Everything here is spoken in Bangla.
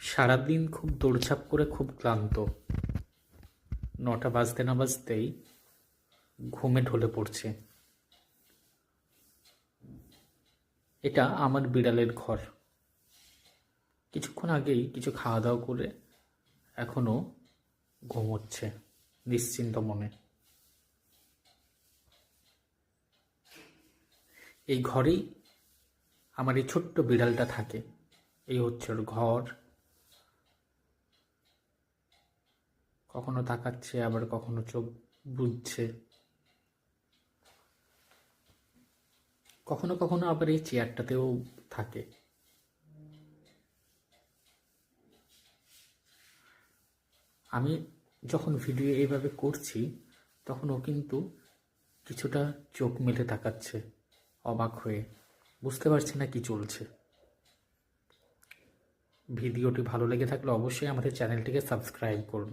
সারাদিন খুব দৌড়ঝাঁপ করে খুব ক্লান্ত। ৯টা বাজতে না বাজতেই ঘুমে ঢলে পড়ছে। এটা আমার বিড়ালের ঘর। কিছুক্ষণ আগেই কিছু খাওয়া দাওয়া করে এখনো ঘুমোচ্ছে নিশ্চিন্ত মনে। এই ঘরেই আমার এই ছোট্ট বিড়ালটা থাকে। এই হচ্ছে ওর ঘর। কখনো তাকাচ্ছে, আবার কখনো চোখ বুজছে, কখনো কখনো আবার এই চেয়ারটাতেও থাকে। আমি যখন ভিডিও এইভাবে করছি তখন ও কিন্তু কিছুটা চোখ মেলে তাকাচ্ছে অবাক হয়ে, বুঝতে পারছে না কি চলছে। ভিডিওটি ভালো লেগে থাকলে অবশ্যই আমাদের চ্যানেলটিকে সাবস্ক্রাইব করুন।